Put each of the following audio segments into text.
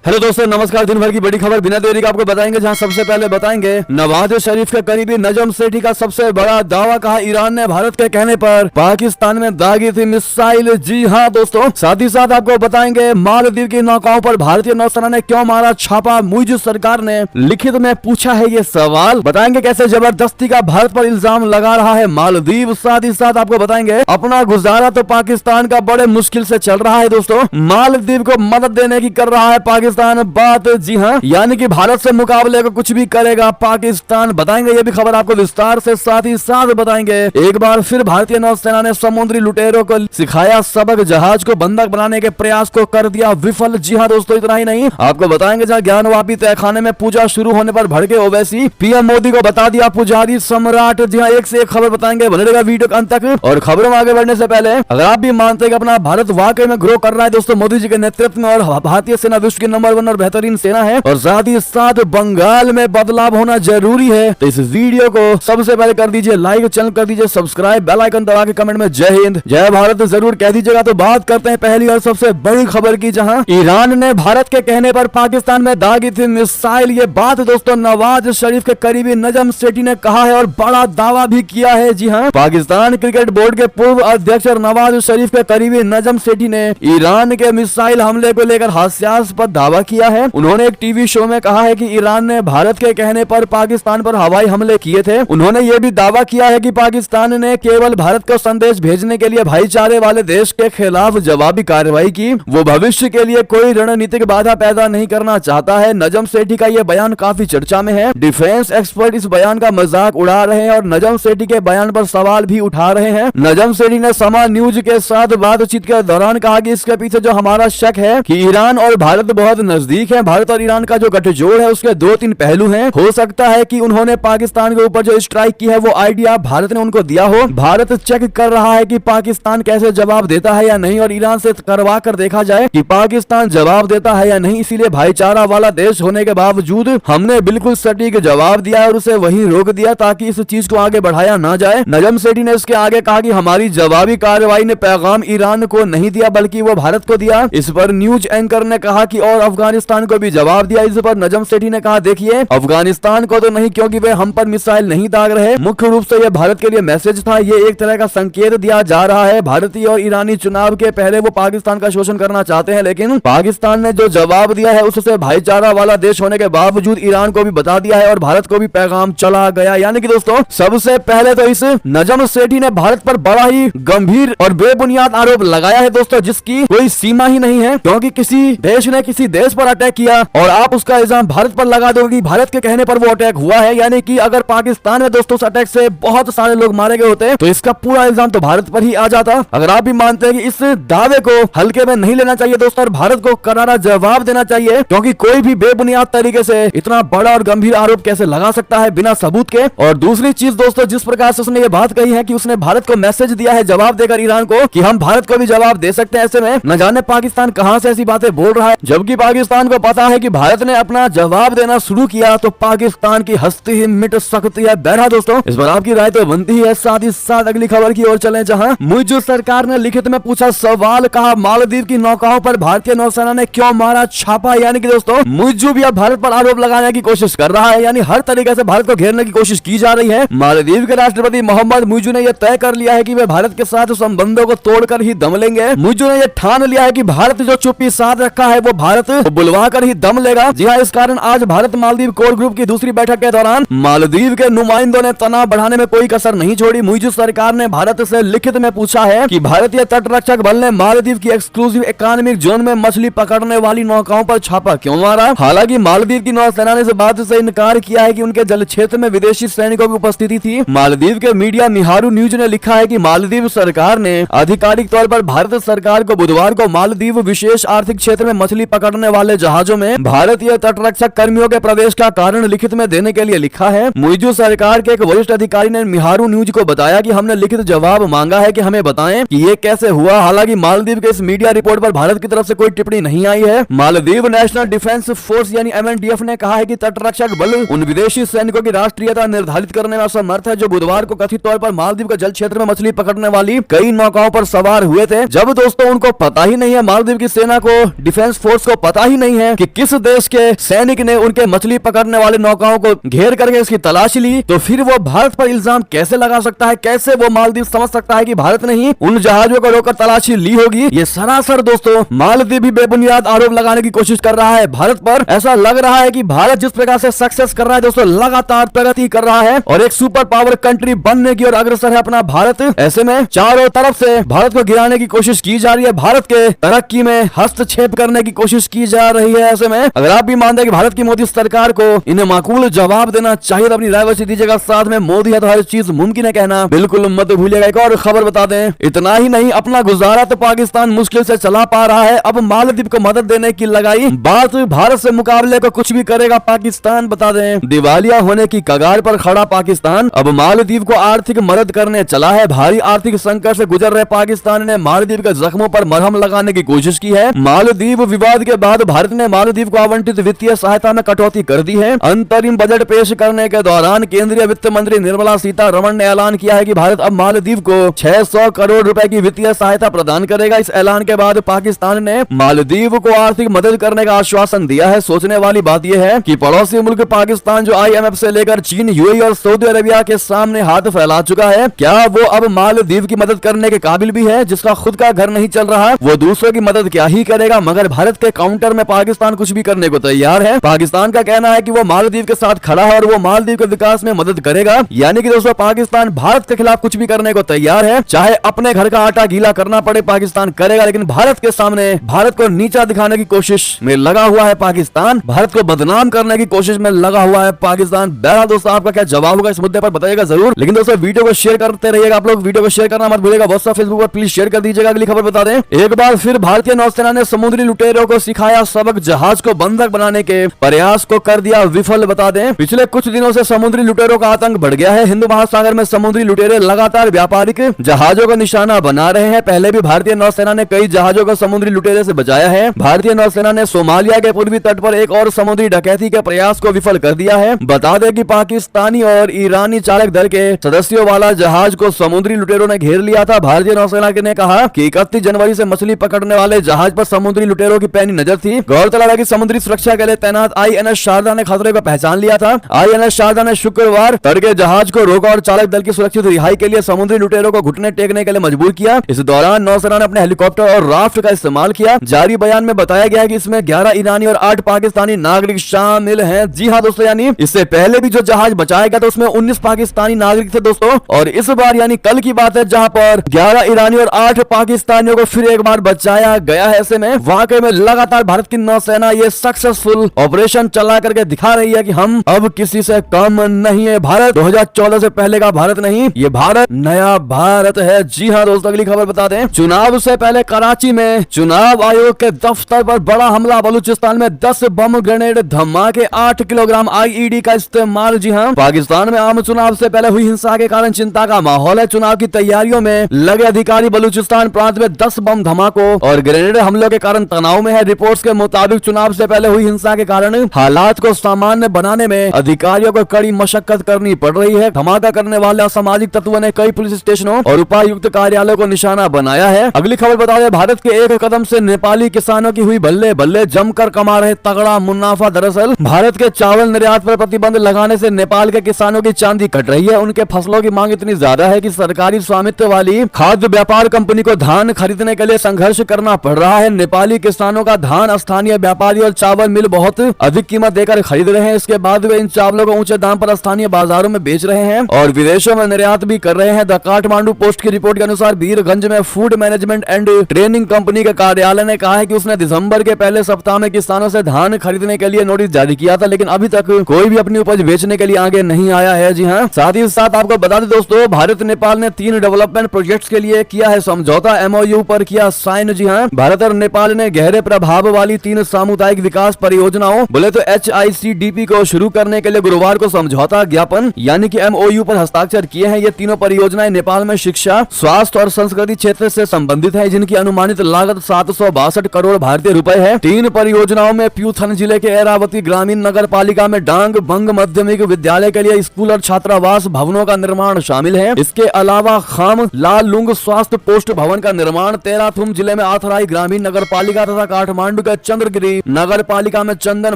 Hello दोस्तों, नमस्कार। दिन भर की बड़ी खबर बिना देरी का आपको बताएंगे, जहां सबसे पहले बताएंगे नवाज शरीफ के करीबी नजम सेठी का सबसे बड़ा दावा। कहा ईरान ने भारत के कहने पर पाकिस्तान में दागी थी मिसाइल। जी हां दोस्तों, साथ ही साथ आपको बताएंगे मालदीव की नौकाओं पर भारतीय नौसेना ने क्यों मारा छापा। मुइज़ सरकार ने लिखित में पूछा है ये सवाल। बताएंगे कैसे जबरदस्ती का भारत पर इल्जाम लगा रहा है मालदीव। साथ ही साथ आपको बताएंगे अपना गुजारा तो पाकिस्तान का बड़े मुश्किल से चल रहा है दोस्तों, मालदीव को मदद देने की कर रहा है पाकिस्तान बात। जी हां, यानी कि भारत से मुकाबले को कुछ भी करेगा पाकिस्तान। बताएंगे ये भी खबर आपको विस्तार से। साथ ही साथ बताएंगे एक बार फिर भारतीय नौसेना ने समुद्री लुटेरों को सिखाया सबक, जहाज को बंधक बनाने के प्रयास को कर दिया विफल। जी हां दोस्तों, इतना ही नहीं, आपको बताएंगे जहां ज्ञानवापी तहखाने में पूजा शुरू होने पर भड़के ओवैसी, पीएम मोदी को बता दिया पुजारी सम्राट। जी हां, एक से एक खबर बताएंगे, बने रहेगा वीडियो के अंत तक। और खबरों में आगे बढ़ने से पहले अगर आप भी मानते हैं कि अपना भारत वाकई में ग्रो कर रहा है दोस्तों मोदी जी के नेतृत्व में, और भारतीय सेना विश्व की नंबर 1 और बेहतरीन सेना है, और साथ ही साथ बंगाल में बदलाव होना जरूरी है, तो इस वीडियो को सबसे पहले कर दीजिए लाइक, चैनल कर दीजिए सब्सक्राइब, बेल आइकन दबा के कमेंट में जय हिंद जय भारत जरूर कह दीजिएगा। तो बात करते हैं पहली और सबसे बड़ी खबर की, जहां ईरान ने भारत के कहने पर पाकिस्तान में दागी थी मिसाइल। ये बात दोस्तों नवाज शरीफ के करीबी नजम सेठी ने कहा है और बड़ा दावा भी किया है। जी हां, पाकिस्तान क्रिकेट बोर्ड के पूर्व अध्यक्ष और नवाज शरीफ के करीबी नजम सेठी ने ईरान के मिसाइल हमले को लेकर हास्यास्पद दावा किया है। उन्होंने एक टीवी शो में कहा है कि ईरान ने भारत के कहने पर पाकिस्तान पर हवाई हमले किए थे। उन्होंने ये भी दावा किया है कि पाकिस्तान ने केवल भारत को संदेश भेजने के लिए भाईचारे वाले देश के खिलाफ जवाबी कार्रवाई की, वो भविष्य के लिए कोई रणनीतिक बाधा पैदा नहीं करना चाहता है। नजम सेठी का यह बयान काफी चर्चा में है। डिफेंस एक्सपर्ट इस बयान का मजाक उड़ा रहे हैं और नजम सेठी के बयान पर सवाल भी उठा रहे हैं। नजम सेठी ने समा न्यूज के साथ बातचीत के दौरान कहा कि इसके पीछे जो हमारा शक है कि ईरान और भारत बहुत नजदीक है, भारत और ईरान का जो गठजोड़ है उसके 2-3 पहलू हैं। हो सकता है कि उन्होंने पाकिस्तान के ऊपर जो स्ट्राइक की है वो आइडिया भारत ने उनको दिया हो। भारत चेक कर रहा है कि पाकिस्तान कैसे जवाब देता है या नहीं, और ईरान से करवा कर देखा जाए कि पाकिस्तान जवाब देता है या नहीं। इसीलिए भाईचारा वाला देश होने के बावजूद हमने बिल्कुल सटीक जवाब दिया और उसे वहीं रोक दिया ताकि इस चीज को आगे बढ़ाया ना जाए। नजम सेठी ने इसके आगे कहा कि हमारी जवाबी कार्रवाई ने पैगाम ईरान को नहीं दिया बल्कि वो भारत को दिया। इस पर न्यूज एंकर ने कहा कि और अफगानिस्तान को भी जवाब दिया। इस पर नजम सेठी ने कहा देखिए, अफगानिस्तान को तो नहीं क्योंकि वे हम पर मिसाइल नहीं दाग रहे, मुख्य रूप से यह भारत के लिए मैसेज था। ये एक तरह का संकेत दिया जा रहा है भारतीय और ईरानी चुनाव के पहले वो पाकिस्तान का शोषण करना चाहते हैं, लेकिन पाकिस्तान ने जो जवाब दिया है उससे भाईचारा वाला देश होने के बावजूद ईरान को भी बता दिया है और भारत को भी पैगाम चला गया। यानी कि दोस्तों सबसे पहले तो इस नजम सेठी ने भारत पर बड़ा ही गंभीर और बेबुनियाद आरोप लगाया है दोस्तों, जिसकी कोई सीमा ही नहीं है। क्योंकि किसी देश ने किसी देश पर अटैक किया और आप उसका इल्जाम भारत पर लगा दोगे कि भारत के कहने पर वो अटैक हुआ है। यानी कि अगर पाकिस्तान में दोस्तों उस अटैक से बहुत सारे लोग मारे गए होते तो इसका पूरा इल्जाम तो भारत पर ही आ जाता। अगर आप भी मानते हैं कि इस दावे को हल्के में नहीं लेना चाहिए दोस्तों, और भारत को करारा जवाब देना चाहिए, क्योंकि कोई भी बेबुनियाद तरीके से इतना बड़ा और गंभीर आरोप कैसे लगा सकता है बिना सबूत के। और दूसरी चीज दोस्तों, जिस प्रकार से उसने ये बात कही है कि उसने भारत को मैसेज दिया है जवाब देकर ईरान को कि हम भारत को भी जवाब दे सकते हैं, ऐसे में न जाने पाकिस्तान कहां से ऐसी बातें बोल रहा है, जबकि पाकिस्तान को पता है कि भारत ने अपना जवाब देना शुरू किया तो पाकिस्तान की हस्ती ही मिट सकती है। बहरहाल दोस्तों, इस पर आपकी राय तो बनती है। साथ ही साथ अगली खबर की ओर चलें, जहां मुइज़ सरकार ने लिखित में पूछा सवाल। कहा मालदीव की नौकाओं पर भारतीय नौसेना ने क्यों मारा छापा। यानी कि दोस्तों मुइज़ भी अब भारत पर आरोप लगाने की कोशिश कर रहा है, यानी हर तरीके से भारत को घेरने की कोशिश की जा रही है। मालदीव के राष्ट्रपति मोहम्मद मुइज़ ने यह तय कर लिया है कि वे भारत के साथ संबंधों को तोड़कर ही दम लेंगे। मुइज़ ने यह ठान लिया है कि भारत जो चुप्पी साध रखा है वो भारत बुलवा कर ही दम लेगा। जी हाँ, इस कारण आज भारत मालदीव कोर ग्रुप की दूसरी बैठक के दौरान मालदीव के नुमाइंदों ने तनाव बढ़ाने में कोई कसर नहीं छोड़ी। मुइज़ सरकार ने भारत से लिखित में पूछा है कि भारतीय तटरक्षक बल ने मालदीव की एक्सक्लूसिव इकोनॉमिक जोन में मछली पकड़ने वाली नौकाओं पर छापा क्यों मारा। हालांकि मालदीव की नौसेना ने इस बात से इनकार किया है कि उनके जल क्षेत्र में विदेशी सैनिकों की उपस्थिति थी। मालदीव के मीडिया मिहारू न्यूज ने लिखा है कि मालदीव सरकार ने आधिकारिक तौर पर भारत सरकार को बुधवार को मालदीव विशेष आर्थिक क्षेत्र में मछली पकड़ने वाले जहाजों में भारतीय तटरक्षक कर्मियों के प्रवेश का कारण लिखित में देने के लिए लिखा है। मुइज़ सरकार के एक वरिष्ठ अधिकारी ने मिहारू न्यूज को बताया कि हमने लिखित जवाब मांगा है कि हमें बताएं कि ये कैसे हुआ। हालांकि मालदीव के इस मीडिया रिपोर्ट पर भारत की तरफ से कोई टिप्पणी नहीं आई है। मालदीव नेशनल डिफेंस फोर्स यानी MNDF ने कहा है कि तटरक्षक बल उन विदेशी सैनिकों की राष्ट्रीयता निर्धारित करने में असमर्थ है जो बुधवार को कथित तौर पर मालदीव के जल क्षेत्र में मछली पकड़ने वाली कई नौकाओं पर सवार हुए थे। जब दोस्तों उनको पता ही नहीं है, मालदीव की सेना को, डिफेंस फोर्स को पता ही नहीं है कि किस देश के सैनिक ने उनके मछली पकड़ने वाले नौकाओं को घेर करके इसकी तलाशी ली, तो फिर वो भारत पर इल्जाम कैसे लगा सकता है? कैसे वो मालदीव समझ सकता है कि भारत ने ही उन जहाजों को रोककर तलाशी ली होगी? ये सरासर दोस्तों मालदीव भी बेबुनियाद आरोप लगाने की कोशिश कर रहा है भारत पर। ऐसा लग रहा है कि भारत जिस प्रकार से सक्सेस कर रहा है दोस्तों, लगातार प्रगति कर रहा है और एक सुपर पावर कंट्री बनने की ओर अग्रसर है अपना भारत। ऐसे में चारों तरफ से भारत को गिराने की कोशिश की जा रही है, भारत के तरक्की में हस्तक्षेप करने की कोशिश की जा रही है। ऐसे में अगर आप भी मानते हैं कि भारत की मोदी सरकार को इन्हें माकूल जवाब देना चाहिए तो अपनी राय वैसे दीजिएगा। साथ में मोदी है तो हर चीज मुमकिन है कहना बिल्कुल मत भूलिएगा। एक और खबर बता दें, इतना ही नहीं, अपना गुजारा तो पाकिस्तान मुश्किल से चला पा रहा है, अब मालदीव को मदद देने की लगाई बात। भारत से मुकाबले को कुछ भी करेगा पाकिस्तान। बता दें, दिवालिया होने की कगार पर खड़ा पाकिस्तान अब मालदीव को आर्थिक मदद करने चला है। भारी आर्थिक संकट से गुजर रहे पाकिस्तान ने मालदीव के जख्मों पर मरहम लगाने की कोशिश की है। मालदीव विवाद के बाद भारत ने मालदीव को आवंटित वित्तीय सहायता में कटौती कर दी है। अंतरिम बजट पेश करने के दौरान केंद्रीय वित्त मंत्री निर्मला सीतारमण ने ऐलान किया है कि भारत अब मालदीव को 600 करोड़ रुपए की वित्तीय सहायता प्रदान करेगा। इस ऐलान के बाद पाकिस्तान ने मालदीव को आर्थिक मदद करने का आश्वासन दिया है। सोचने वाली बात यह है कि पड़ोसी मुल्क पाकिस्तान जो IMF से लेकर चीन, यूएई और सऊदी अरेबिया के सामने हाथ फैला चुका है, क्या वो अब मालदीव की मदद करने के काबिल भी है? जिसका खुद का घर नहीं चल रहा वो दूसरों की मदद क्या ही करेगा? मगर भारत के काउंटर में पाकिस्तान कुछ भी करने को तैयार है। पाकिस्तान का कहना है कि वो मालदीव के साथ खड़ा है और वो मालदीव के विकास में मदद करेगा। यानी कि दोस्तों पाकिस्तान भारत के खिलाफ कुछ भी करने को तैयार है, चाहे अपने घर का आटा गीला करना पड़े पाकिस्तान करेगा। लेकिन भारत के सामने भारत को नीचा दिखाने की कोशिश में लगा हुआ है पाकिस्तान, भारत को बदनाम करने की कोशिश में लगा हुआ है पाकिस्तान। बहरहाल दोस्तों आपका क्या जवाब होगा इस मुद्दे पर बताइएगा जरूर। लेकिन दोस्तों वीडियो को शेयर करते रहिएगा, आप लोग वीडियो को शेयर करना मत भूलिएगा। व्हाट्सएप फेसबुक पर प्लीज शेयर कर दीजिएगा। अगली खबर बता दें, एक बार फिर भारतीय नौसेना ने समुद्री लुटेरों को सिखाया सबक, जहाज को बंधक बनाने के प्रयास को कर दिया विफल। बता दें, पिछले कुछ दिनों से समुद्री लुटेरों का आतंक बढ़ गया है। हिंद महासागर में समुद्री लुटेरे लगातार व्यापारिक जहाजों का निशाना बना रहे हैं। पहले भी भारतीय नौसेना ने कई जहाजों को समुद्री लुटेरे से बचाया है। भारतीय नौसेना ने सोमालिया के पूर्वी तट पर एक और समुद्री डकैती के प्रयास को विफल कर दिया है। बता दें कि पाकिस्तानी और ईरानी चालक दल के सदस्यों वाला जहाज को समुद्री लुटेरों ने घेर लिया था। भारतीय नौसेना ने कहा कि 31 जनवरी से मछली पकड़ने वाले जहाज पर समुद्री लुटेरों की पैनी नजर थी। गौरतलब है कि समुद्री सुरक्षा के लिए तैनात INS शारदा ने खतरे को पहचान लिया था। INS शारदा ने शुक्रवार तड़के जहाज को रोका और चालक दल की सुरक्षित रिहाई के लिए समुद्री लुटेरों को घुटने टेकने के लिए मजबूर किया। इस दौरान नौसेना ने अपने हेलीकॉप्टर और राफ्ट का इस्तेमाल किया। जारी बयान में बताया गया है कि इसमें 11 ईरानी और 8 पाकिस्तानी नागरिक शामिल हैं। जी हाँ दोस्तों, यानी इससे पहले भी जो जहाज बचाया गया था उसमें 19 पाकिस्तानी नागरिक थे दोस्तों, और इस बार यानी कल की बात है जहां पर 11 ईरानी और 8 पाकिस्तानियों को फिर एक बार बचाया गया है। ऐसे में वाकई में लगातार भारत की नौसेना ये सक्सेसफुल ऑपरेशन चला करके दिखा रही है कि हम अब किसी से कम नहीं है। भारत 2014 से पहले का भारत नहीं, ये भारत नया भारत है। जी हाँ दोस्तों, अगली खबर बता दें, चुनाव से पहले कराची में चुनाव आयोग के दफ्तर पर बड़ा हमला। बलूचिस्तान में 10 बम ग्रेनेड धमाके, 8 किलोग्राम IED का इस्तेमाल। जी हाँ, पाकिस्तान में आम चुनाव से पहले हुई हिंसा के कारण चिंता का माहौल है। चुनाव की तैयारियों में लगे अधिकारी बलूचिस्तान प्रांत में 10 बम धमाकों और ग्रेनेड हमलों के कारण तनाव में है। रिपोर्ट्स के मुताबिक चुनाव से पहले हुई हिंसा के कारण हालात को सामान्य बनाने में अधिकारियों को कड़ी मशक्कत करनी पड़ रही है। धमाका करने वाले असामाजिक तत्वों ने कई पुलिस स्टेशनों और उपायुक्त कार्यालयों को निशाना बनाया है। अगली खबर बता दें, भारत के एक कदम से नेपाली किसानों की हुई बल्ले बल्ले, जमकर कमा रहे तगड़ा मुनाफा। दरअसल भारत के चावल निर्यात पर प्रतिबंध लगाने से नेपाल के किसानों की चांदी कट रही है। उनके फसलों की मांग इतनी ज्यादा है कि सरकारी स्वामित्व वाली खाद्य व्यापार कंपनी को धान खरीदने के लिए संघर्ष करना पड़ रहा है। नेपाली किसानों का धान स्थानीय व्यापारी और चावल मिल बहुत अधिक कीमत देकर खरीद रहे हैं। इसके बाद वे इन चावलों को ऊंचे दाम पर स्थानीय बाजारों में बेच रहे हैं और विदेशों में निर्यात भी कर रहे हैं। द काठमांडू पोस्ट की रिपोर्ट के अनुसार वीरगंज में food management and training company के कार्यालय ने कहा है कि उसने दिसंबर के पहले सप्ताह में किसानों से धान खरीदने के लिए नोटिस जारी किया था, लेकिन अभी तक कोई भी अपनी उपज बेचने के लिए आगे नहीं आया है। जी हाँ, साथ ही साथ आपको बता दें दोस्तों, भारत नेपाल ने 3 डेवलपमेंट प्रोजेक्ट्स के लिए किया है समझौता, MOU पर किया साइन। जी हाँ, भारत और नेपाल ने गहरे प्रभाव वाली 3 सामुदायिक विकास परियोजनाओं बोले तो HICDP को शुरू करने के लिए गुरुवार को समझौता ज्ञापन यानी कि MOU पर हस्ताक्षर किए हैं। ये तीनों परियोजनाएं नेपाल में शिक्षा, स्वास्थ्य और संस्कृति क्षेत्र से संबंधित है, जिनकी अनुमानित लागत 762 करोड़ भारतीय रुपए है। 3 परियोजनाओं में प्यूथन जिले के एरावती ग्रामीण नगर पालिका में डांग बंग माध्यमिक विद्यालय के लिए स्कूल और छात्रावास भवनों का निर्माण शामिल है। इसके अलावा खाम लालुंग स्वास्थ्य पोस्ट भवन का निर्माण, तेराथुम जिले में आथराई ग्रामीण नगर पालिका तथा काठमांडू कुंड का चंद्रगिरी नगर पालिका में चंदन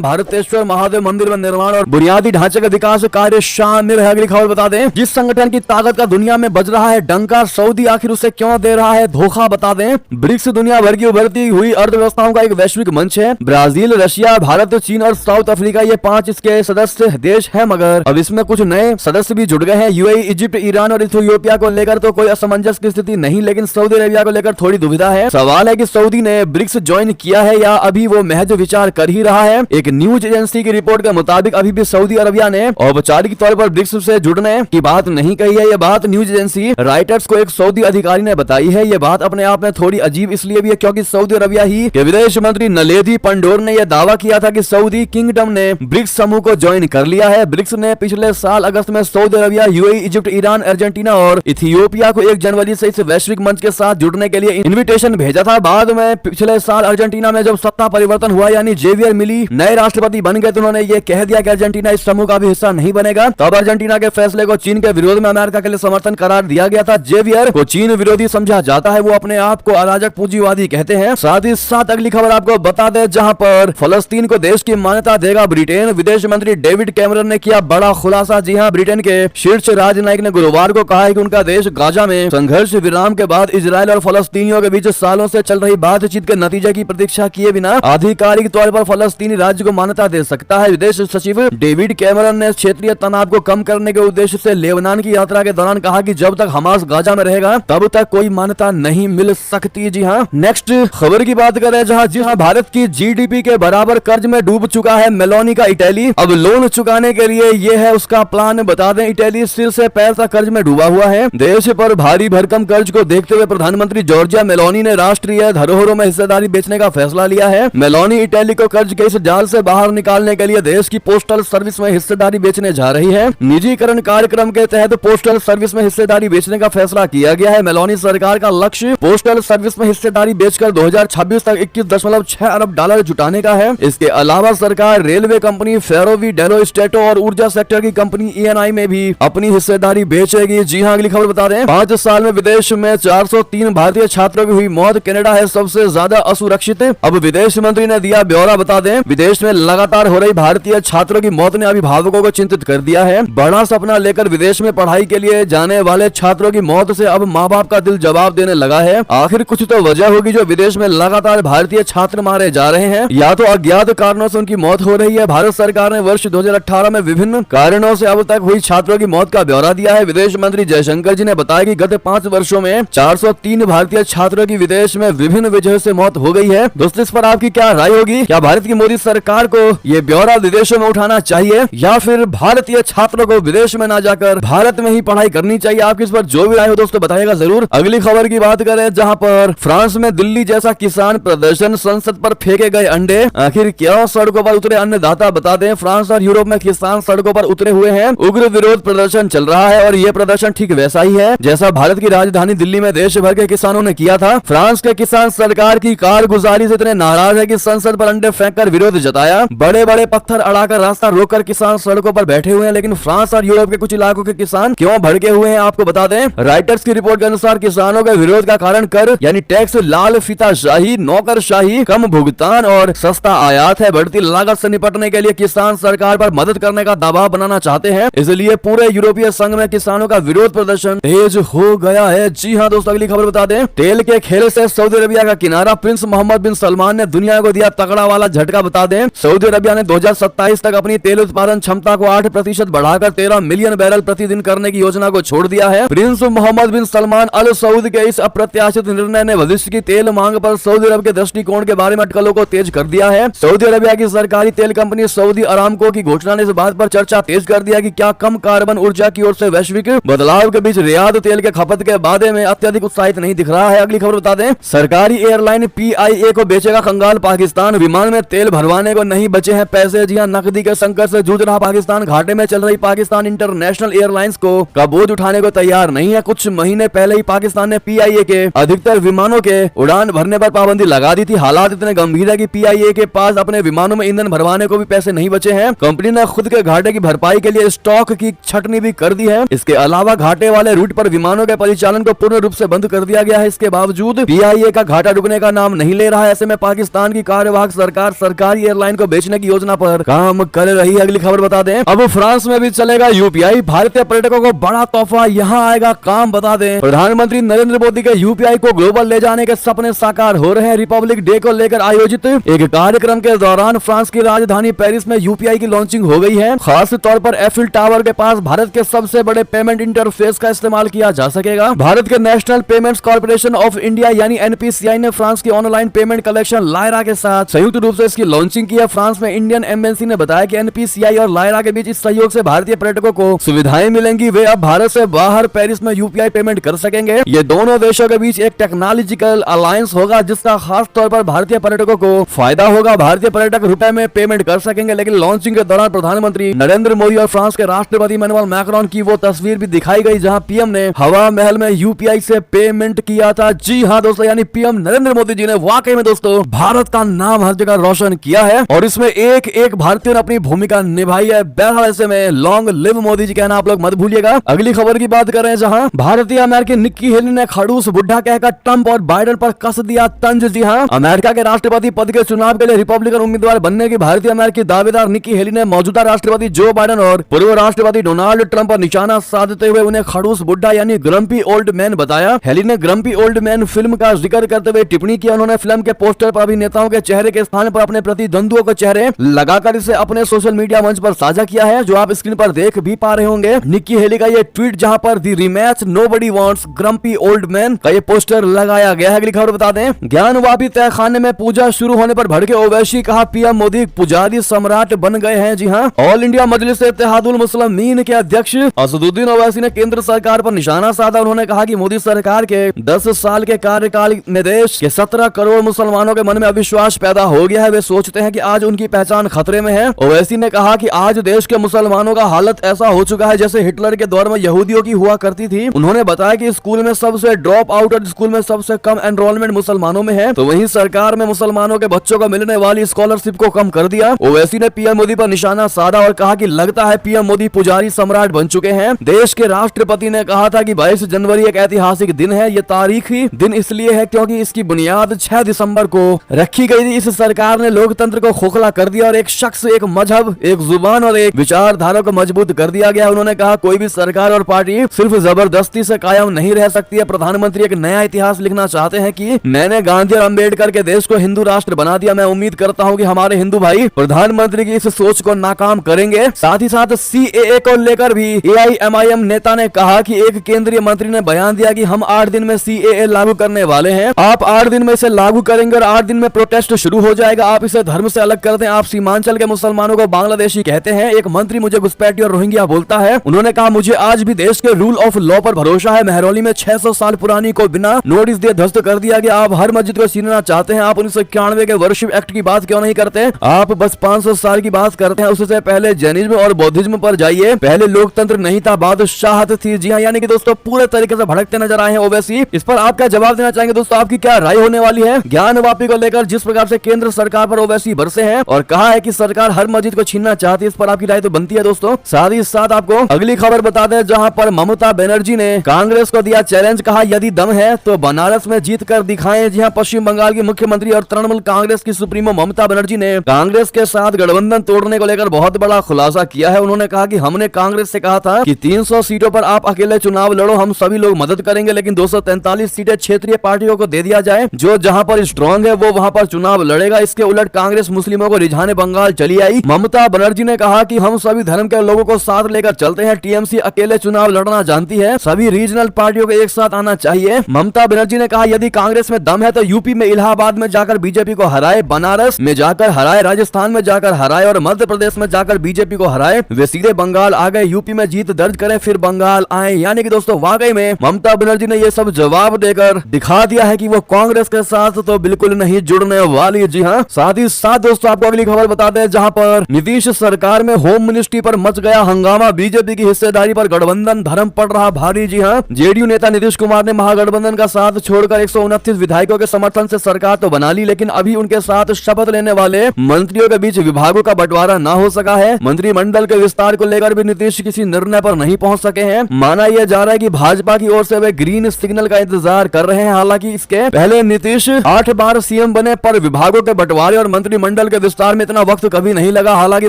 भारतेश्वर महादेव मंदिर में निर्माण और बुनियादी ढांचे का विकास कार्य शामिल है। अगली खबर बता दें, जिस संगठन की ताकत का दुनिया में बज रहा है डंका, सऊदी आखिर उसे क्यों दे रहा है धोखा, बता दें। ब्रिक्स दुनिया भर की उभरती हुई अर्थव्यवस्थाओं का एक वैश्विक मंच है। ब्राजील, रशिया, भारत, चीन और साउथ अफ्रीका ये 5 इसके सदस्य देश है, मगर अब इसमें कुछ नए सदस्य भी जुड़ गए हैं। यूएई, इजिप्ट, ईरान और इथियोपिया को लेकर तो कोई असमंजस की स्थिति नहीं, लेकिन सऊदी अरेबिया को लेकर थोड़ी दुविधा है। सवाल है कि सऊदी ने ब्रिक्स ज्वाइन किया है या अभी वो महज विचार कर ही रहा है। एक न्यूज एजेंसी की रिपोर्ट के मुताबिक अभी भी सऊदी अरबिया ने औपचारिक तौर पर ब्रिक्स से जुड़ने की बात नहीं कही है। यह बात न्यूज एजेंसी राइटर्स को एक सऊदी अधिकारी ने बताई है। यह बात अपने आप में थोड़ी अजीब इसलिए भी है क्योंकि सऊदी अरबिया ही के विदेश मंत्री नलेदी पंडोर ने यह दावा किया था कि सऊदी किंगडम ने ब्रिक्स समूह को ज्वाइन कर लिया है। ब्रिक्स ने पिछले साल अगस्त में Saudi Arabia, UAE, Egypt, Iran, Argentina और इथियोपिया को 1 जनवरी से इस वैश्विक मंच के साथ जुड़ने के लिए इन्विटेशन भेजा था। बाद में पिछले साल अर्जेंटीना में जब सत्ता परिवर्तन हुआ यानी जेवियर मिली नए राष्ट्रपति बन गए तो उन्होंने ये कह दिया कि अर्जेंटीना इस समूह का भी हिस्सा नहीं बनेगा। तब अर्जेंटीना के फैसले को चीन के विरोध में अमेरिका के लिए समर्थन करार दिया गया था। जेवियर को चीन विरोधी समझा जाता है, वो अपने आप को अराजक पूंजीवादी कहते हैं। साथ ही साथ अगली खबर आपको बता दें, जहां पर फलस्तीन को देश की मान्यता देगा ब्रिटेन। विदेश मंत्री डेविड कैमरन ने किया बड़ा खुलासा। जी हां, ब्रिटेन के शीर्ष राजनयिक ने गुरुवार को कहा है कि उनका देश गाजा में संघर्ष विराम के बाद इजरायल और फलस्तीनियों के बीच सालों से चल रही बातचीत के नतीजे की प्रतीक्षा किए बिना आधिकारिक तौर पर फलस्तीनी राज्य को मान्यता दे सकता है। विदेश सचिव डेविड कैमरन ने क्षेत्रीय तनाव को कम करने के उद्देश्य से लेबनान की यात्रा के दौरान कहा कि जब तक हमास गाजा में रहेगा तब तक कोई मान्यता नहीं मिल सकती। जी हाँ, नेक्स्ट खबर की बात करें, जहां भारत की जीडीपी के बराबर कर्ज में डूब चुका है मेलोनी का इटली। अब लोन चुकाने के लिए ये है उसका प्लान। बता दें, इटली सिर से पैर तक कर्ज में डूबा हुआ है। देश पर भारी भरकम कर्ज को देखते हुए प्रधानमंत्री जॉर्जिया मेलोनी ने राष्ट्रीय धरोहरों में हिस्सेदारी बेचने का फैसला लिया है। मेलोनी इटली को कर्ज के इस जाल से बाहर निकालने के लिए देश की पोस्टल सर्विस में हिस्सेदारी बेचने जा रही है। निजीकरण कार्यक्रम के तहत पोस्टल सर्विस में हिस्सेदारी बेचने का फैसला किया गया है। मेलोनी सरकार का लक्ष्य पोस्टल सर्विस में हिस्सेदारी बेचकर 2026 तक 21.6 अरब डॉलर जुटाने का है। इसके अलावा सरकार रेलवे कंपनी फेरोवी डेलो स्टेटो और ऊर्जा सेक्टर की कंपनी ENI में भी अपनी हिस्सेदारी बेचेगी। जी हां, अगली खबर बता दें, 5 साल में विदेश में 403 भारतीय छात्रों की हुई मौत। कनाडा है सबसे ज्यादा असुरक्षित। अब विदेश मंत्री ने दिया ब्यौरा। बता दें, विदेश में लगातार हो रही भारतीय छात्रों की मौत ने अभिभावकों को चिंतित कर दिया है। बड़ा सपना लेकर विदेश में पढ़ाई के लिए जाने वाले छात्रों की मौत से अब माँ बाप का दिल जवाब देने लगा है। आखिर कुछ तो वजह होगी जो विदेश में लगातार भारतीय छात्र मारे जा रहे हैं, या तो अज्ञात कारणों से उनकी मौत हो रही है। भारत सरकार ने वर्ष 2018 में विभिन्न कारणों से अब तक हुई छात्रों की मौत का ब्यौरा दिया है। विदेश मंत्री जयशंकर जी ने बताया कि गत 5 वर्षों में 403 भारतीय छात्रों की विदेश में विभिन्न वजह से मौत हो गई है। दोस्तों, इस पर आपकी क्या राय होगी? क्या भारत की मोदी सरकार को ये ब्यौरा विदेशों में उठाना चाहिए या फिर भारतीय छात्रों को विदेश में ना जाकर भारत में ही पढ़ाई करनी चाहिए? आपकी इस पर जो भी राय हो दोस्तों बताइएगा जरूर। अगली खबर की बात करें, जहां पर फ्रांस में दिल्ली जैसा किसान प्रदर्शन, संसद पर फेंके गए अंडे। आखिर क्यों सड़कों पर उतरे अन्नदाता? बता दें, फ्रांस और यूरोप में किसान सड़कों पर उतरे हुए हैं। उग्र विरोध प्रदर्शन चल रहा है और ये प्रदर्शन ठीक वैसा ही है जैसा भारत की राजधानी दिल्ली में देश भर के किसानों ने किया था। फ्रांस के किसान सरकार की कारगुजारी से इतने नाराज है कि संसद पर अंडे फेंककर विरोध जताया। बड़े बड़े पत्थर अड़ाकर रास्ता रोककर किसान सड़कों पर बैठे हुए हैं। लेकिन फ्रांस और यूरोप के कुछ इलाकों के किसान क्यों भड़के हुए हैं आपको बता दें। राइटर्स की रिपोर्ट के अनुसार किसानों के विरोध का कारण कर यानी टैक्स, लाल फीताशाही, नौकरशाही, कम भुगतान और सस्ता आयात है। बढ़ती लागत से निपटने के लिए किसान सरकार पर मदद करने का दबाव बनाना चाहते हैं, इसलिए पूरे यूरोपीय संघ में किसानों का विरोध प्रदर्शन तेज हो गया है। जी हां दोस्तों, अगली खबर बता दें, तेल के खेल से सऊदी अरबिया का किनारा। प्रिंस मोहम्मद बिन सलमान ने दुनिया को दिया तगड़ा वाला झटका। बता दें, सऊदी अरबिया ने 2027 तक अपनी तेल उत्पादन क्षमता को 8% बढ़ाकर 13 मिलियन बैरल प्रतिदिन करने की योजना को छोड़ दिया है। प्रिंस मोहम्मद बिन सलमान अल सऊद के इस अप्रत्याशित निर्णय ने भविष्य की तेल मांग पर सऊदी अरब के दृष्टिकोण के बारे में अटकलों को तेज कर दिया है। सऊदी अरबिया की सरकारी तेल कंपनी सऊदी अरामको की घोषणा ने इस बात पर चर्चा तेज कर दिया कि क्या कम कार्बन ऊर्जा की ओर से वैश्विक बदलाव के बीच रियाद तेल के खपत के बारे में अत्यधिक उत्साहित नहीं दिख रहा है। अगली खबर बता दें, सरकारी एयरलाइन PIA को बेचेगा कंगाल पाकिस्तान। विमान में तेल भरवाने को नहीं बचे हैं पैसे। जी हां, नकदी के संकट से जूझ रहा पाकिस्तान घाटे में चल रही पाकिस्तान इंटरनेशनल एयरलाइंस को का बोझ उठाने को तैयार नहीं है। कुछ महीने पहले ही पाकिस्तान ने PIA के अधिकतर विमानों के उड़ान भरने पर पाबंदी लगा दी थी। हालात इतने गंभीर है कि PIA के पास अपने विमानों में ईंधन भरवाने को भी पैसे नहीं बचे हैं। कंपनी ने खुद के घाटे की भरपाई के लिए स्टॉक की छटनी भी कर दी है। इसके अलावा घाटे वाले रूट पर विमानों के परिचालन को पूर्ण रूप से बंद कर दिया गया है। इसके बावजूद PIA का घाटा रुकने का नाम नहीं ले रहा है। ऐसे में पाकिस्तान की कार्यवाहक सरकार सरकारी एयरलाइन को बेचने की योजना पर काम कर रही है। अगली खबर बता दें, अब फ्रांस में भी चलेगा यूपीआई, भारतीय पर्यटकों को बड़ा तोहफा, यहाँ आएगा काम। बता दें, प्रधानमंत्री नरेंद्र मोदी के यूपीआई को ग्लोबल ले जाने के सपने साकार हो रहे हैं। रिपब्लिक डे को लेकर आयोजित एक कार्यक्रम के दौरान फ्रांस की राजधानी पेरिस में यूपीआई की लॉन्चिंग हो गई है। खास तौर पर एफिल टावर के पास भारत के सबसे बड़े पेमेंट इंटरफेस का इस्तेमाल किया जा सकेगा। भारत के national payments corporation of India यानी एनपीसीआई ने फ्रांस की ऑनलाइन पेमेंट कलेक्शन लायरा के साथ संयुक्त रूप से इसकी लॉन्चिंग की है। फ्रांस में इंडियन एम्बेसी ने बताया कि एनपीसीआई और लायरा के बीच इस सहयोग से भारतीय पर्यटकों को सुविधाएं मिलेंगी। वे अब भारत से बाहर पेरिस में यूपीआई पेमेंट कर सकेंगे। ये दोनों देशों के बीच एक टेक्नोलॉजिकल अलायंस होगा जिसका खास तौर पर भारतीय पर्यटकों को फायदा होगा। भारतीय पर्यटक रुपए में पेमेंट कर सकेंगे। लेकिन लॉन्चिंग के दौरान प्रधानमंत्री नरेंद्र मोदी और फ्रांस के राष्ट्रपति इमैनुअल मैक्रोन की वो तस्वीर भी दिखाई गई जहां पीएम ने हवा महल में यूपीआई से पेमेंट किया था। जी हां दोस्तों, यानी पीएम नरेंद्र मोदी जी ने वाकई में दोस्तों भारत का नाम हर जगह रोशन किया है और इसमें एक एक भारतीय ने अपनी भूमिका निभाई है। बहरहाल ऐसे में लॉन्ग लिव मोदी जी कहना आप लोग मत भूलिएगा। अगली खबर की बात करें जहां भारतीय अमेरिकी निक्की हेली ने खड़ूस बुढ़ा कहकर ट्रंप और बाइडेन पर कस दिया तंज। जी हां, अमेरिका के राष्ट्रपति पद के चुनाव के लिए रिपब्लिकन उम्मीदवार बनने की भारतीय अमेरिकी दावेदार निक्की हेली ने मौजूदा राष्ट्रपति जो बाइडेन और पूर्व राष्ट्रपति डोनाल्ड ट्रंप पर निशाना साधते हुए उन्हें खड़ूस बुढ़ा यानी ग्रम्पी ओल्ड मैन बताया। हेली ने ग्रम्पी ओल्ड मैन फिल्म का जिक्र करते हुए टिप्पणी किया। उन्होंने फिल्म के पोस्टर पर अभिनेताओं के चेहरे के स्थान पर अपने प्रतिद्वंद्वियों के चेहरे लगाकर इसे अपने सोशल मीडिया मंच पर साझा किया है, जो आप स्क्रीन पर देख भी पा रहे होंगे। निक्की हेली का ये ट्वीट जहां पर the rematch nobody wants grumpy old man का ये पोस्टर लगाया गया है। अगली खबर बता दें, ज्ञानवापी तहखाने में पूजा शुरू होने पर भड़के ओवैसी, कहा पीएम मोदी पुजारी सम्राट बन गए हैं। जी हां, ऑल इंडिया मजलिस इत्तेहादुल मुस्लिमीन के अध्यक्ष असदुद्दीन ओवैसी ने केंद्र सरकार पर निशाना साधा। उन्होंने कहा कि मोदी सरकार के 10 साल के कार्यकाल में देश के 17 करोड़ मुसलमानों के मन में अविश्वास पैदा हो गया है। वे सोचते हैं कि आज उनकी पहचान खतरे में है। ओवैसी ने कहा कि आज देश के मुसलमानों का हालत ऐसा हो चुका है जैसे हिटलर के दौर में यहूदियों की हुआ करती थी। उन्होंने बताया कि स्कूल में सबसे ड्रॉप आउट और स्कूल में सबसे कम एनरोलमेंट मुसलमानों में है, तो वहीं सरकार में मुसलमानों के बच्चों को मिलने वाली स्कॉलरशिप को कम कर दिया। ओवैसी ने पीएम मोदी पर निशाना साधा और कहा कि लगता है पीएम मोदी पुजारी सम्राट बन चुके हैं। देश के राष्ट्रपति ने कहा था कि 22 जनवरी एक ऐतिहासिक दिन है। ये तारीखी दिन इसलिए है क्योंकि इसकी बुनियाद 6 दिसंबर को रखी गई थी। इस सरकार ने लोकतंत्र को खोखला कर दिया और एक शख्स, एक मजहब, एक जुबान और एक विचारधारा को मजबूत कर दिया गया। उन्होंने कहा कोई भी सरकार और पार्टी सिर्फ जबरदस्ती से कायम नहीं रह सकती है। प्रधानमंत्री एक नया इतिहास लिखना चाहते हैं कि मैंने गांधी और अंबेडकर के देश को हिंदू राष्ट्र बना दिया। मैं उम्मीद करता हूं कि हमारे हिंदू भाई प्रधानमंत्री की इस सोच को नाकाम करेंगे। साथ ही साथ सीएए को लेकर भी एआईएमआईएम नेता ने कहा कि एक केंद्रीय मंत्री ने बयान दिया कि हम 8 दिन में सीएए लागू करने वाले हैं। आप 8 दिन में इसे लागू करेंगे और 8 दिन में प्रोटेस्ट शुरू हो जाएगा। आप इसे धर्म से अलग कर दें। आप सीमांचल के मुसलमानों को बांग्लादेशी कहते हैं। एक मंत्री मुझे घुसपैठी और रोहिंग्या बोलता है। उन्होंने कहा मुझे आज भी देश के रूल ऑफ लॉ पर भरोसा है। महरौली में 600 साल पुरानी को बिना नोटिस दिए ध्वस्त कर दिया गया। आप हर मस्जिद को छीनना चाहते हैं। आप 1991 के वर्शिप एक्ट की बात क्यों नहीं करते? आप बस 500 साल की बात करते हैं। उससे पहले जैनिज्म और बौद्धिज्म पर जाइए। पहले लोकतंत्र नहीं था, बादशाहत थी। जी हाँ, यानी कि दोस्तों पूरे तरीके से भड़कते नजर आए हैं ओवैसी। इस पर आप क्या जवाब देना चाहेंगे दोस्तों? आपकी क्या राय होने वाली है? ज्ञानवापी को लेकर जिस प्रकार से केंद्र सरकार पर ओवैसी बरसे हैं और कहा है कि सरकार हर मस्जिद को छीनना चाहती है, इस पर आपकी राय तो बनती है दोस्तों। साथ ही साथ आपको अगली खबर बता दें जहां पर ममता बनर्जी ने कांग्रेस को दिया चैलेंज। कहा यदि दम है तो बनारस में जीत कर दिखाएं। जी हां, पश्चिम बंगाल की मुख्यमंत्री और तृणमूल कांग्रेस की सुप्रीमो ममता बनर्जी ने कांग्रेस के साथ गठबंधन तोड़ने को लेकर बहुत बड़ा खुलासा किया है। उन्होंने कहा कि हमने कांग्रेस से कहा था कि 300 सीटों पर आप अकेले चुनाव लड़ो, हम सभी लोग मदद करेंगे, लेकिन 243 सीटें क्षेत्रीय पार्टियों को दे दिया जाए। जो जहां पर स्ट्रांग है वो वहां पर चुनाव लड़ेगा। इसके उलट कांग्रेस मुस्लिमों को रिझाने बंगाल चली आई। ममता बनर्जी ने कहा कि हम सभी धर्म के लोगों को साथ लेकर चलते हैं। टीएमसी अकेले चुनाव लड़ना जानती है, सभी रीजनल पार्टियों को एक साथ आना चाहिए। ममता बनर्जी ने कहा यदि कांग्रेस में दम है तो यूपी में इलाहाबाद में जाकर बीजेपी को हराए, बनारस में जाकर हराए, राजस्थान में जाकर हराए और मध्य प्रदेश में जाकर बीजेपी को हराए। वे सीधे बंगाल आ गए, यूपी में जीत दर्ज करें फिर बंगाल आए। यानी कि दोस्तों वाकई में ममता बनर्जी ने ये सब जवाब देकर दिखा दिया है कि वो कांग्रेस के साथ तो बिल्कुल नहीं जुड़ने वाली। जी हाँ, साथ ही साथ दोस्तों आपको अगली खबर बताते हैं जहां पर नीतीश सरकार में होम मिनिस्ट्री पर मच गया हंगामा। बीजेपी की हिस्सेदारी पर गठबंधन धर्म पड़ रहा भारी। जी हाँ, जेडीयू नेता नीतीश कुमार ने महागठबंधन का साथ छोड़कर 129 विधायकों के समर्थन से सरकार तो बना ली, लेकिन अभी उनके साथ शपथ लेने वाले मंत्रियों के बीच विभागों का बंटवारा न हो सका है। मंत्रिमंडल के विस्तार को लेकर भी नीतीश किसी निर्णय पर नहीं पहुंच सके हैं। माना यह जा रहा है कि भाजपा की ओर से वे ग्रीन सिग्नल का इंतजार कर रहे हैं। हालांकि इसके पहले नीतीश 8 बार सीएम सीएम बने, पर विभागों के बंटवारे और मंत्रिमंडल के विस्तार में इतना वक्त कभी नहीं लगा। हालांकि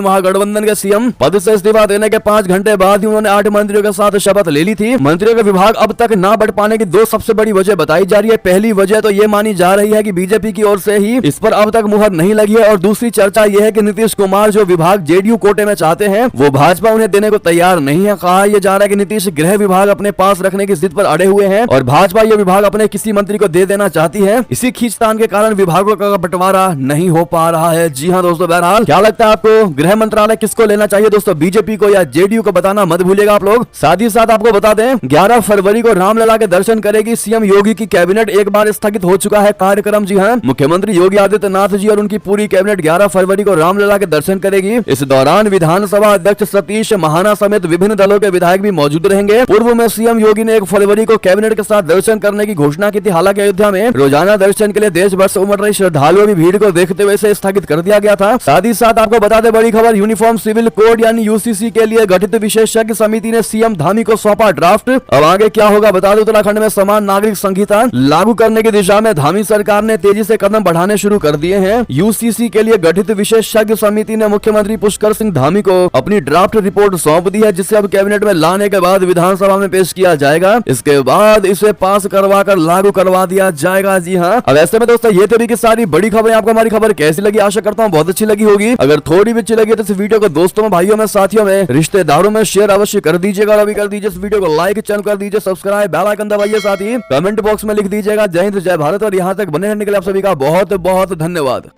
महागठबंधन के सीएम पद से इस्तीफा देने के 5 घंटे बाद ही उन्होंने 8 मंत्रियों के साथ शपथ ले ली थी। मंत्रियों के विभाग अब तक ना बढ़ पाने की 2 सबसे बड़ी वजह बताई जा रही है। पहली वजह तो ये मानी जा रही है कि बीजेपी की ओर से ही इस पर अब तक मुहर नहीं लगी है, और दूसरी चर्चा यह है कि नीतीश कुमार जो विभाग जेडीयू कोटे में चाहते हैं वो भाजपा उन्हें देने को तैयार नहीं है। कहा यह जा रहा है कि नीतीश गृह विभाग अपने पास रखने की जिद पर अड़े हुए हैं और भाजपा यह विभाग अपने किसी मंत्री को दे देना चाहती है। इसी खींचतान के कारण विभागों का बंटवारा नहीं हो पा रहा है। जी हाँ दोस्तों, बहरहाल क्या लगता है आपको, गृह मंत्रालय किसको लेना चाहिए दोस्तों, बीजेपी को या जेडीयू को? बताना मत भूलिएगा आप लोग। साथ ही साथ आपको बता दें 11 फरवरी को रामलला के दर्शन करेगी सीएम योगी की कैबिनेट। एक बार स्थगित हो चुका है कार्यक्रम। जी हाँ, मुख्यमंत्री योगी आदित्यनाथ जी और उनकी पूरी कैबिनेट 11 फरवरी को रामलला के दर्शन करेगी। इस दौरान विधानसभा अध्यक्ष सतीश महाना समेत विभिन्न दलों के विधायक भी मौजूद रहेंगे। पूर्व में सीएम योगी ने 1 फरवरी को कैबिनेट के साथ दर्शन करने की घोषणा की थी। हालांकि अयोध्या में रोजाना दर्शन के लिए देश भर से उमड़ रही श्रद्धालुओं की भीड़ को देखते हुए इसे स्थगित कर दिया गया था। साथ ही साथ आपको बता दें बड़ी खबर, यूनिफॉर्म सिविल कोड यानी यूसीसी के लिए गठित विशेषज्ञ समिति ने सीएम धामी को सौंपा ड्राफ्ट। अब आगे क्या होगा बता दो। उत्तराखंड में समान नागरिक संहिता लागू करने की दिशा में धामी सरकार ने तेजी से कदम बढ़ाने शुरू कर दिए हैं। यूसीसी के लिए गठित विशेषज्ञ समिति ने मुख्यमंत्री पुष्कर सिंह धामी को अपनी ड्राफ्ट रिपोर्ट सौंप दी है, जिसे अब कैबिनेट में लाने के बाद विधानसभा में पेश किया जाएगा। इसके बाद इसे पास करवा कर लागू करवा दिया जाएगा। जी हाँ, अब ऐसे में दोस्तों ये तरीके सारी बड़ी खबरें। आपको हमारी खबर कैसी लगी? आशा करता हूँ बहुत अच्छी लगी होगी। अगर थोड़ी भी अच्छी लगी तो इस वीडियो को दोस्तों में, भाइयों में, साथियों में, रिश्तेदारों में शेयर अवश्य कर दीजिएगा। और अभी कर दीजिए इस वीडियो को लाइक, चैनल कर दीजिए सब्सक्राइब, बेल आइकन दबाइए, साथ ही कमेंट बॉक्स में लिख दीजिएगा जय हिंद जय भारत। और यहाँ तक बने रहने के लिए आप सभी का बहुत बहुत धन्यवाद।